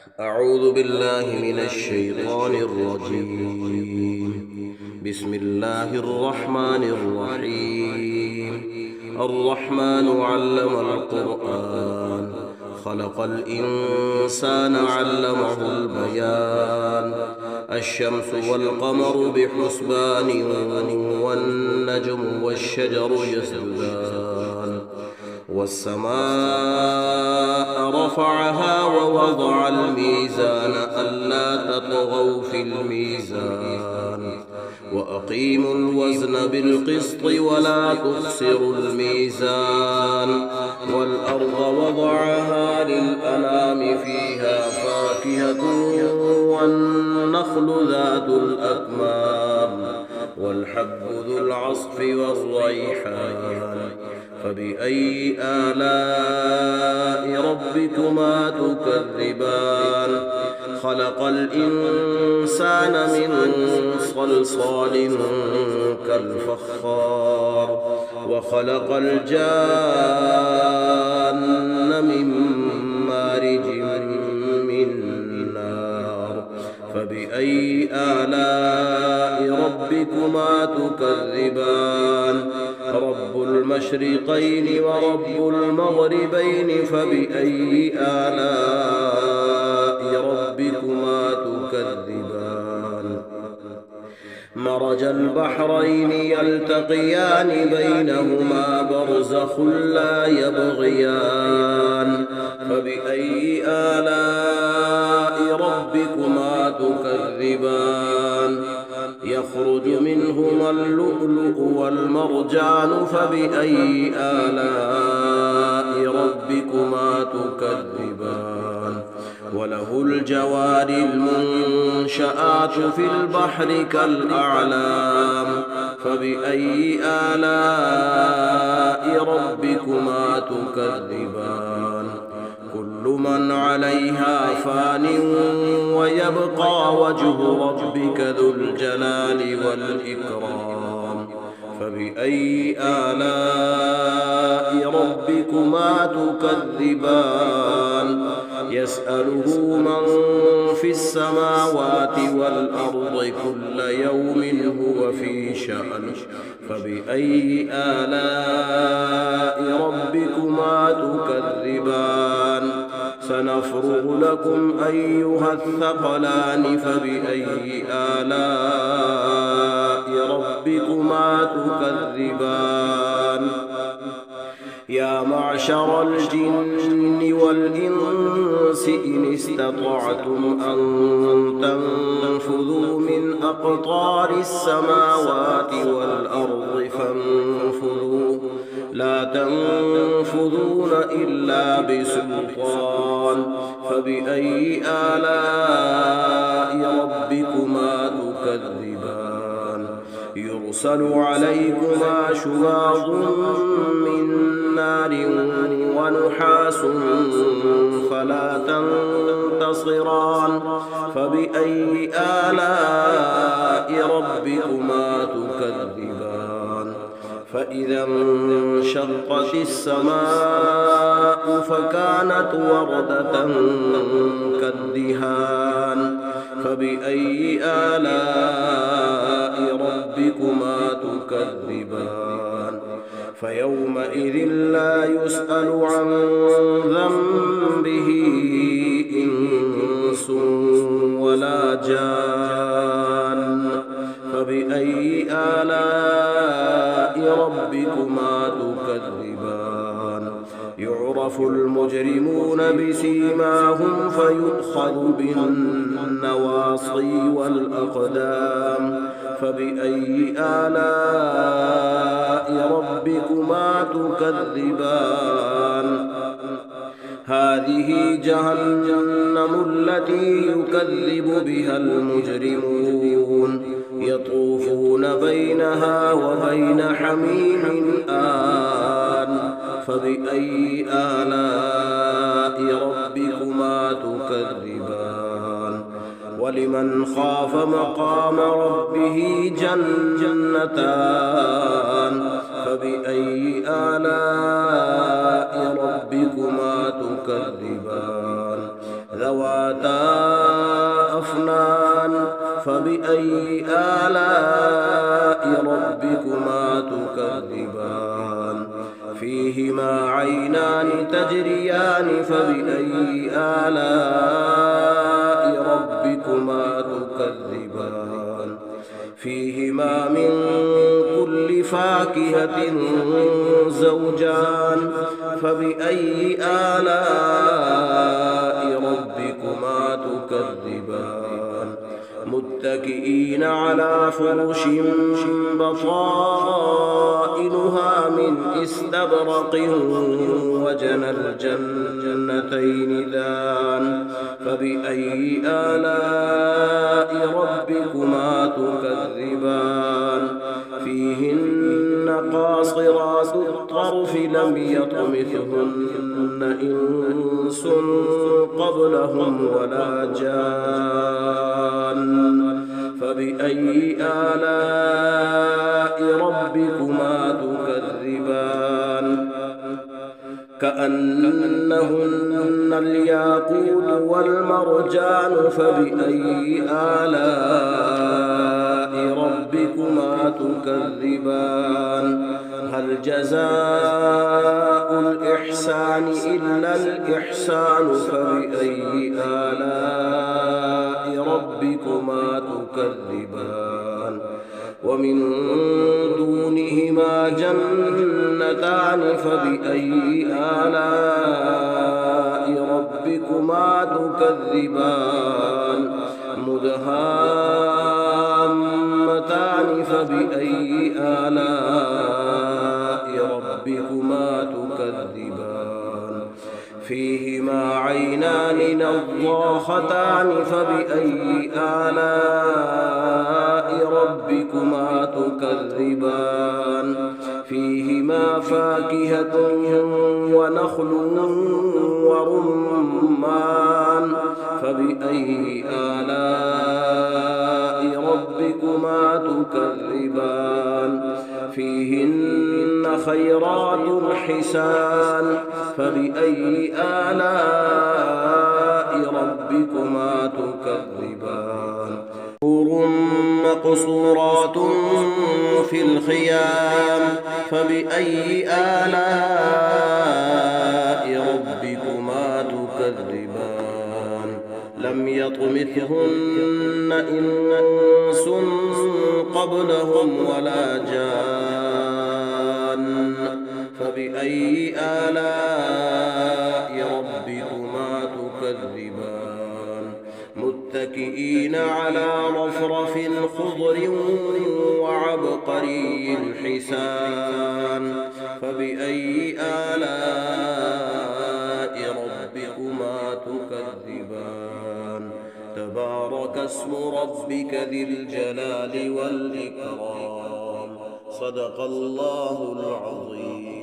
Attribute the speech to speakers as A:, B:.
A: أعوذ بالله من الشيطان الرجيم. بسم الله الرحمن الرحيم. الرحمن علم القرآن، خلق الإنسان علمه البيان. الشمس والقمر بحسبان، والنجم والشجر يسجدان. والسماء رفعها ووضع الميزان ألا تطغوا في الميزان، وأقيموا الوزن بالقسط ولا تخسروا الميزان. والأرض وضعها للأنام فيها فاكهة والنخل ذات الأكمام والحب ذو العصف والريحان. فبأي آلاء ربكما تكذبان؟ خلق الإنسان من صلصال كالفخار، وخلق الجان من مارج من نار. فبأي آلاء ربكما تكذبان؟ رب المشرقين ورب المغربين. فبأي آلاء ربكما تكذبان؟ مرج البحرين يلتقيان بينهما برزخ لا يبغيان. فبأي آلاء ربكما تكذبان؟ يخرج منهما اللؤلؤ والمرجان. فبأي آلاء ربكما تكذبان؟ وله الجوار المنشآت في البحر كالأعلام. فبأي آلاء ربكما تكذبان؟ كل من عليها فان ويبقى وجه ربك ذو الجلال والإكرام. فبأي آلاء ربكما تكذبان؟ يسأله من في السماوات والأرض كل يوم هو في شأن. فبأي آلاء ربكما تكذبان؟ سنفرغ لكم أيها الثقلان. فبأي آلاء ربكما تكذبان؟ يا معشر الجن والإنس إن استطعتم أن تنفذوا من أقطار السماوات والأرض فانفذوا، لا تنفذون إلا بسلطان. فبأي آلاء ربكما تكذبان؟ يرسل عليكما شواظ من نار ونحاس فلا تنتصران. فبأي آلاء ربكما تكذبان؟ فإذا انشقت السماء فكانت وردة كالدهان. فبأي آلاء ربكما تكذبان؟ فيومئذ لا يسأل عن ذنبه إنس ولا جان. فبأي آلاء ربكما تكذبان؟ يعرف المجرمون بسيماهم فيؤخذ بالنواصي والأقدام. فبأي آلاء ربكما تكذبان؟ هذه جهنم التي يكذب بها المجرمون، يطوفون بينها وبين حميم آن. فبأي آلاء ربكما تكذبان؟ ولمن خاف مقام ربه جنتان. فبأي آلاء ربكما تكذبان؟ ذواتا أفنان فبأي آلاء ربكما تكذبان فيهما عينان تجريان فبأي آلاء ربكما تكذبان فيهما من كل فاكهة زوجان فبأي آلاء ربكما تكذبان متكئين على فرش بطائنها من استبرق وجنى الجنتين دان فبأي آلاء ربكما تكذبان فيهن قاصرات الطرف لم يطمثهن إنس قبلهم ولا جان فبأي آلاء ربكما تكذبان كأنهن الياقوت والمرجان فبأي آلاء ربكما تكذبان هل جزاء الإحسان إلا الإحسان فبأي آلاء ربكما تكذبان ومن دونهما جنتان فبأي آلاء ربكما تكذبان مدهامتان فبأي آلاء ربكما تكذبان فيهما عينان نضاختان فبأي آلاء ربكما تكذبان فيهما فاكهة ونخل ورمان فبأي آلاء ربكما تكذبان فيهن خيرات حسان فبأي آلاء ربكما تكذبان حور مقصورات في الخيام فبأي آلاء ربكما تكذبان لم يطمثهن إنس قبلهم ولا جان فبأي آلاء ربكما تكذبان متكئين على رفرف خضر وعبقري حسان فبأي آلاء ربكما تكذبان تبارك اسم ربك ذي الجلال والإكرام صدق الله العظيم.